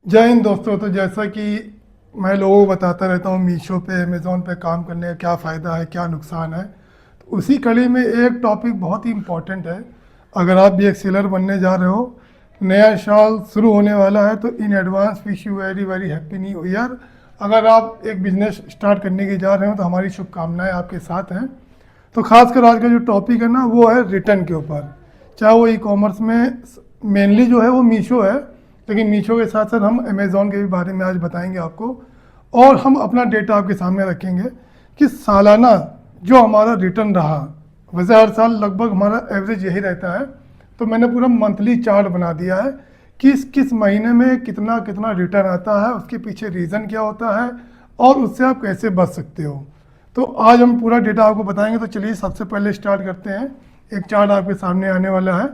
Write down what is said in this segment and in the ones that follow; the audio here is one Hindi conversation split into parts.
जय हिंद दोस्तों। तो जैसा कि मैं लोगों को बताता रहता हूँ, मीशो पे अमेज़ॉन पे काम करने का क्या फ़ायदा है, क्या नुकसान है। तो उसी कड़ी में एक टॉपिक बहुत ही इम्पोर्टेंट है। अगर आप भी एक सेलर बनने जा रहे हो, नया साल शुरू होने वाला है, तो in advance wish you very very happy new year. अगर आप एक बिज़नेस स्टार्ट करने के जा रहे हो तो हमारी शुभकामनाएं आपके साथ हैं। तो खासकर आज का जो टॉपिक है ना, वो है रिटर्न के ऊपर। चाहे वो ई कॉमर्स में मेनली जो है वो मीशो है, लेकिन मीशो के साथ साथ हम अमेज़ॉन के भी बारे में आज बताएंगे आपको। और हम अपना डेटा आपके सामने रखेंगे कि सालाना जो हमारा रिटर्न रहा, वैसे हर साल लगभग हमारा एवरेज यही रहता है। तो मैंने पूरा मंथली चार्ट बना दिया है कि किस महीने में कितना कितना रिटर्न आता है, उसके पीछे रीज़न क्या होता है और उससे आप कैसे बच सकते हो। तो आज हम पूरा डेटा आपको बताएंगे। तो चलिए सबसे पहले स्टार्ट करते हैं। एक चार्ट आपके सामने आने वाला है।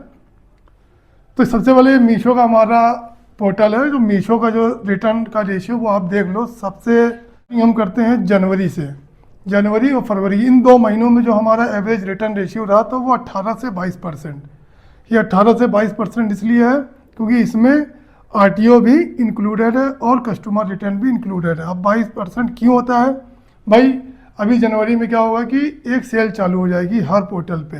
तो सबसे पहले मीशो का हमारा पोर्टल है। जो मीशो का जो रिटर्न का रेशियो वो आप देख लो। सबसे हम करते हैं जनवरी से। जनवरी और फरवरी इन 2 महीनों में जो हमारा एवरेज रिटर्न रेशियो रहा तो वो 18 से 22%। ये 18 से 22% इसलिए है क्योंकि इसमें आरटीओ भी इंक्लूडेड है और कस्टमर रिटर्न भी इंक्लूडेड है। अब 22% क्यों होता है भाई? अभी जनवरी में क्या होगा कि एक सेल चालू हो जाएगी हर पोर्टल पे,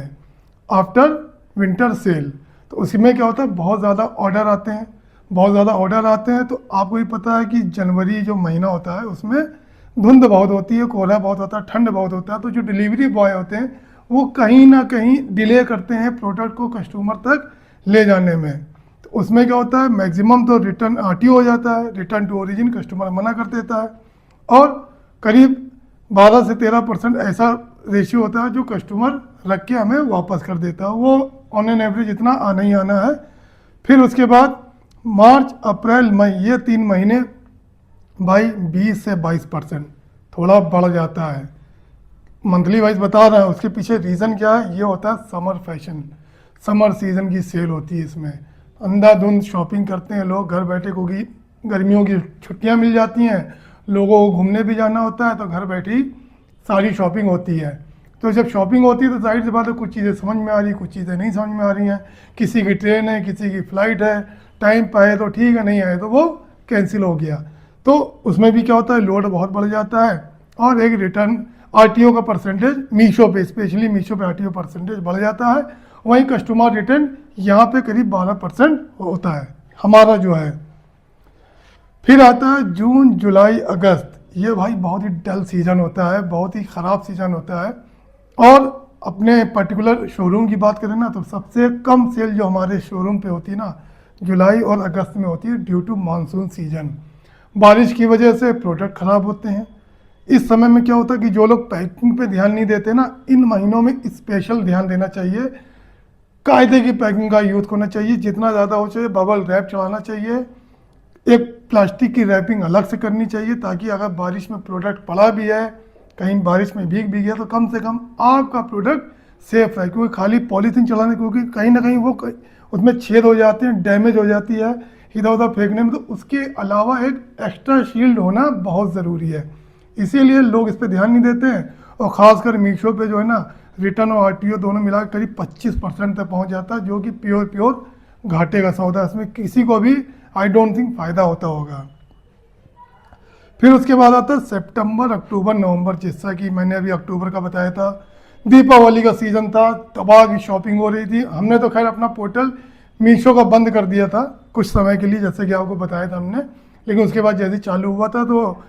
आफ्टर विंटर सेल। तो उसमें क्या होता है, बहुत ज़्यादा ऑर्डर आते हैं। बहुत ज़्यादा ऑर्डर आते हैं तो आपको भी पता है कि जनवरी जो महीना होता है उसमें धुंध बहुत होती है, कोहरा बहुत होता है, ठंड बहुत होता है। तो जो डिलीवरी बॉय होते हैं वो कहीं ना कहीं डिले करते हैं प्रोडक्ट को कस्टमर तक ले जाने में। तो उसमें क्या होता है, मैक्सिमम तो रिटर्न आरटीओ हो जाता है, रिटर्न टू ओरिजिन कस्टमर मना कर देता है। और करीब 12 से 13% ऐसा रेशियो होता है जो कस्टमर रख के हमें वापस कर देता है। वो ऑन एन एवरेज इतना आना ही आना है। फिर उसके बाद मार्च अप्रैल मई ये 3 महीने भाई 20 से 22% थोड़ा बढ़ जाता है। मंथली वाइज बता रहा है। उसके पीछे रीज़न क्या है, ये होता है समर फैशन, समर सीज़न की सेल होती है। इसमें अंधाधुंध शॉपिंग करते हैं लोग घर बैठे, क्योंकि गर्मियों की छुट्टियां मिल जाती हैं, लोगों को घूमने भी जाना होता है, तो घर बैठी सारी शॉपिंग होती है। तो जब शॉपिंग होती है तो जाहिर सी बात है कुछ चीज़ें समझ में आ रही, कुछ चीज़ें नहीं समझ में आ रही हैं। किसी की ट्रेन है, किसी की फ़्लाइट है, टाइम पर आए तो ठीक है, नहीं आए तो वो कैंसिल हो गया। तो उसमें भी क्या होता है, लोड बहुत बढ़ जाता है। और एक रिटर्न आरटीओ का परसेंटेज मीशो पे, स्पेशली मीशो पे आरटीओ परसेंटेज बढ़ जाता है। वहीं कस्टमर रिटर्न यहाँ पे करीब 12% होता है हमारा जो है। फिर आता है जून जुलाई अगस्त। ये भाई बहुत ही डल सीज़न होता है, बहुत ही ख़राब सीज़न होता है। और अपने पर्टिकुलर शोरूम की बात करें ना, तो सबसे कम सेल जो हमारे शोरूम पे होती है ना, जुलाई और अगस्त में होती है, ड्यू टू मानसून सीजन। बारिश की वजह से प्रोडक्ट ख़राब होते हैं। इस समय में क्या होता है कि जो लोग पैकिंग पे ध्यान नहीं देते ना, इन महीनों में स्पेशल ध्यान देना चाहिए। कायदे की पैकिंग का यूज़ करना चाहिए, जितना ज़्यादा हो चाहिए। बबल रैप चढ़ाना चाहिए, एक प्लास्टिक की रैपिंग अलग से करनी चाहिए, ताकि अगर बारिश में प्रोडक्ट पड़ा भी है, कहीं बारिश में भीग भी गया, तो कम से कम आपका प्रोडक्ट सेफ है। क्योंकि खाली पॉलीथीन चलाने, क्योंकि कहीं ना कहीं वो उसमें छेद हो जाते हैं, डैमेज हो जाती है इधर उधर फेंकने में। तो उसके अलावा एक एक्स्ट्रा शील्ड होना बहुत ज़रूरी है। इसीलिए लोग इस पर ध्यान नहीं देते हैं। और ख़ासकर मीशो पे जो है ना, रिटर्न और आरटीओ दोनों मिला कर करीब 25% तक पहुंच जाता है, जो कि प्योर प्योर घाटे का सौदा है। इसमें किसी को भी आई डोंट थिंक फ़ायदा होता होगा। फिर उसके बाद आता है सितंबर अक्टूबर नवंबर। जैसा कि मैंने अभी अक्टूबर का बताया था, दीपावली का सीज़न था, तबाह की शॉपिंग हो रही थी। हमने तो खैर अपना पोर्टल मीशो का बंद कर दिया था कुछ समय के लिए, जैसे कि आपको बताया था हमने। लेकिन उसके बाद जैसे चालू हुआ था तो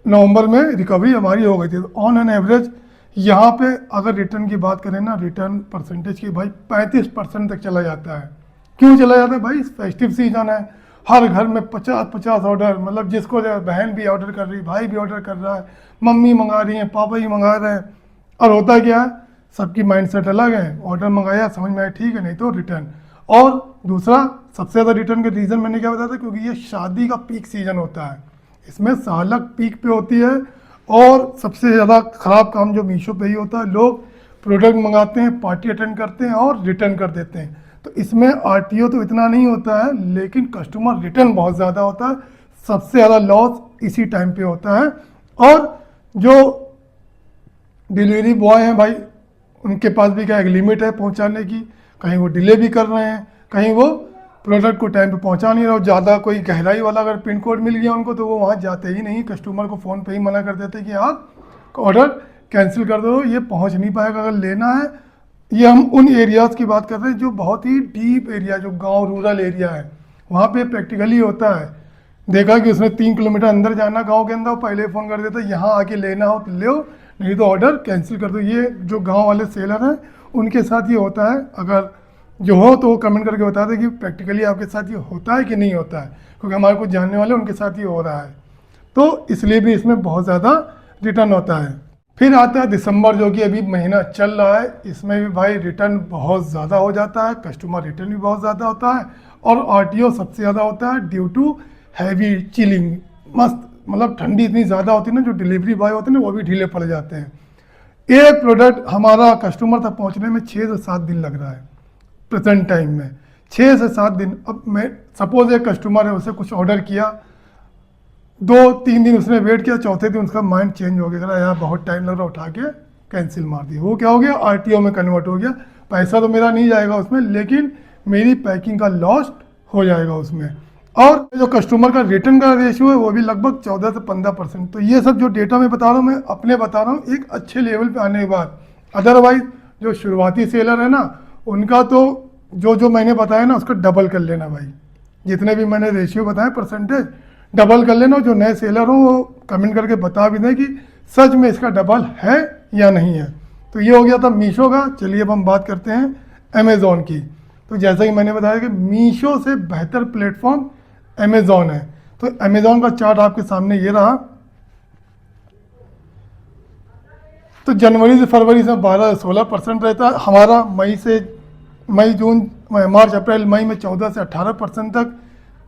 नवंबर में रिकवरी हमारी हो गई थी। तो ऑन एन एवरेज यहाँ पे अगर रिटर्न की बात करें ना, रिटर्न परसेंटेज की भाई 35% तक चला जाता है। क्यों चला जाता है भाई? फेस्टिव सीजन है, हर घर में 50-50 ऑर्डर, मतलब जिसको बहन भी ऑर्डर कर रही, भाई भी ऑर्डर कर रहा है, मम्मी मंगा रही है, पापा ही मंगा रहे हैं। और होता क्या है, सबकी माइंडसेट अलग है। ऑर्डर मंगाया, समझ में आया ठीक है, नहीं तो रिटर्न। और दूसरा सबसे ज़्यादा रिटर्न का रीज़न मैंने क्या बताया था, क्योंकि ये शादी का पीक सीजन होता है, इसमें सालक पीक पे होती है। और सबसे ज़्यादा ख़राब काम जो मीशो पे ही होता है, लोग प्रोडक्ट मंगाते हैं, पार्टी अटेंड करते हैं और रिटर्न कर देते हैं। तो इसमें आरटीओ तो इतना नहीं होता है, लेकिन कस्टमर रिटर्न बहुत ज़्यादा होता है। सबसे ज़्यादा लॉस इसी टाइम पे होता है। और जो डिलीवरी बॉय हैं भाई, उनके पास भी क्या एक लिमिट है पहुंचाने की। कहीं वो डिले भी कर रहे हैं, कहीं वो प्रोडक्ट को टाइम पे पहुंचा नहीं रहा हो, ज़्यादा कोई गहराई वाला अगर पिन कोड मिल गया उनको तो वो वहाँ जाते ही नहीं, कस्टमर को फ़ोन पे ही मना कर देते कि आप ऑर्डर कैंसिल कर दो, ये पहुंच नहीं पाएगा। अगर लेना है, ये हम उन एरियाज़ की बात कर रहे हैं जो बहुत ही डीप एरिया, जो गांव रूरल एरिया है, वहाँ पे प्रैक्टिकली होता है। देखा कि उसने 3 किलोमीटर अंदर जाना गांव के अंदर, पहले फ़ोन कर देता यहाँ आके लेना हो तो लो, नहीं तो ऑर्डर कैंसिल कर दो। ये जो गांव वाले सेलर हैं उनके साथ ये होता है। अगर जो हो तो वो कमेंट करके बता दें कि प्रैक्टिकली आपके साथ ये होता है कि नहीं होता है, क्योंकि हमारे कुछ जानने वाले उनके साथ ये हो रहा है, तो इसलिए भी इसमें बहुत ज़्यादा रिटर्न होता है। फिर आता है दिसंबर, जो कि अभी महीना चल रहा है, इसमें भी भाई रिटर्न बहुत ज़्यादा हो जाता है, कस्टमर रिटर्न भी बहुत ज़्यादा होता है, और आरटीओ सबसे ज़्यादा होता है ड्यू टू हैवी चिलिंग। मस्त मतलब ठंडी इतनी ज़्यादा होती है ना, जो डिलीवरी बॉय होते हैं ना वो भी ढीले पड़ जाते हैं। एक प्रोडक्ट हमारा कस्टमर तक पहुंचने में 6 से 7 दिन लग रहा है प्रेजेंट टाइम में, 6 से 7 दिन। अब मैं सपोज एक कस्टमर है, उसे कुछ ऑर्डर किया, 2-3 दिन उसने वेट किया, चौथे दिन उसका माइंड चेंज हो गया, यार बहुत टाइम लग रहा, उठा के कैंसिल मार दिया। वो क्या हो गया, आरटीओ में कन्वर्ट हो गया। पैसा तो मेरा नहीं जाएगा उसमें, लेकिन मेरी पैकिंग का लॉस हो जाएगा उसमें। और जो कस्टमर का रिटर्न का रेशियो है वो भी लगभग 14 से 15%। तो ये सब जो डेटा मैं बता रहा हूँ, मैं अपने बता रहा हूँ एक अच्छे लेवल पे आने के बाद। अदरवाइज जो शुरुआती सेलर है ना, उनका तो जो जो मैंने बताया ना उसका डबल कर लेना भाई, जितने भी मैंने रेशियो बताए परसेंटेज डबल कर लेना। जो नए सेलर हो वो कमेंट करके बता भी दें कि सच में इसका डबल है या नहीं है। तो ये हो गया था मीशो का। चलिए अब हम बात करते हैं अमेज़ॉन की। तो जैसा कि मैंने बताया कि मीशो से बेहतर प्लेटफॉर्म अमेज़ॉन है। तो अमेज़ॉन का चार्ट आपके सामने ये रहा। तो जनवरी से फरवरी से 12-16% रहता है हमारा, मई जून मार्च अप्रैल मई में 14 से 18% तक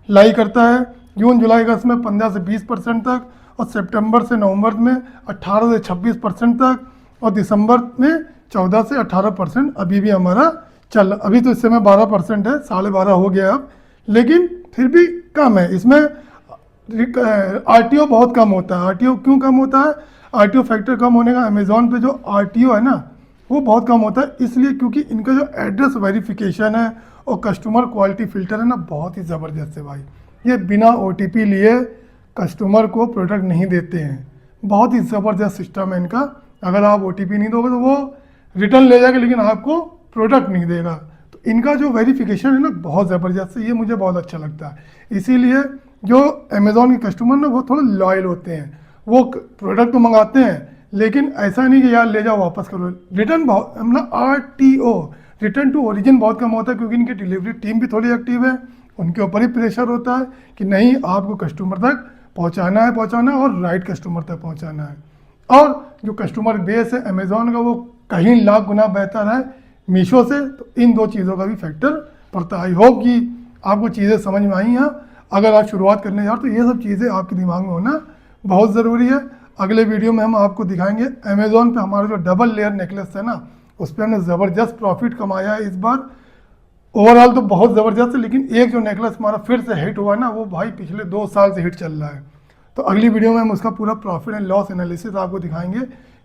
लाई करता है, जून जुलाई अगस्त में 15 से 20% तक, और सितंबर से नवंबर में 18 से 26% तक, और दिसंबर में 14 से 18% अभी भी हमारा अभी तो इस समय 12% है, 12.5 हो गया अब, लेकिन फिर भी कम है। इसमें आरटीओ बहुत कम होता है। आरटीओ क्यों कम होता है, आरटीओ फैक्टर कम होने का अमेज़ॉन पे जो आरटीओ है ना वो बहुत कम होता है, इसलिए क्योंकि इनका जो एड्रेस वेरिफिकेशन है और कस्टमर क्वालिटी फ़िल्टर है ना बहुत ही ज़बरदस्त है भाई। ये बिना ओटीपी लिए कस्टमर को प्रोडक्ट नहीं देते हैं, बहुत ही ज़बरदस्त सिस्टम है इनका। अगर आप ओटीपी नहीं दोगे तो वो रिटर्न ले जाएगा, लेकिन आपको प्रोडक्ट नहीं देगा। तो इनका जो वेरिफिकेशन है ना बहुत ज़बरदस्त है, ये मुझे बहुत अच्छा लगता है। इसीलिए जो अमेज़ॉन के कस्टमर ना वो थोड़े लॉयल होते हैं, वो प्रोडक्ट तो मंगाते हैं लेकिन ऐसा नहीं कि यार ले जाओ वापस करो। रिटर्न बहुत मतलब आरटीओ रिटर्न टू ओरिजिन बहुत कम होता है, क्योंकि इनकी डिलीवरी टीम भी थोड़ी एक्टिव है, उनके ऊपर ही प्रेशर होता है कि नहीं आपको कस्टमर तक पहुंचाना है और राइट कस्टमर तक पहुंचाना है। और जो कस्टमर बेस है अमेज़ॉन का वो कहीं लाख गुना बेहतर है मीशो से। तो इन दो चीज़ों का भी फैक्टर पड़ता है। आई होप कि आपको चीज़ें समझ में आई हैं। अगर आप शुरुआत करने जा रहे तो ये सब चीज़ें आपके दिमाग में होना बहुत ज़रूरी है। अगले वीडियो में हम आपको दिखाएंगे अमेज़ॉन पे हमारा जो डबल लेयर नेकलेस है ना उस पर हमने ज़बरदस्त प्रॉफिट कमाया है इस बार। ओवरऑल तो बहुत ज़बरदस्त है, लेकिन एक जो नेकलेस हमारा फिर से हिट हुआ ना वो भाई पिछले 2 साल से हिट चल रहा है। तो अगली वीडियो में हम उसका पूरा प्रॉफिट एंड लॉस एनालिसिस आपको दिखाएंगे,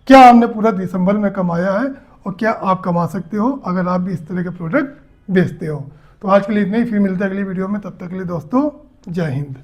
क्या हमने पूरा दिसंबर में कमाया है और क्या आप कमा सकते हो अगर आप भी इस तरह के प्रोडक्ट बेचते हो। तो आज के लिए इतना ही, फिर मिलते हैं अगली वीडियो में। तब तक के लिए दोस्तों जय हिंद।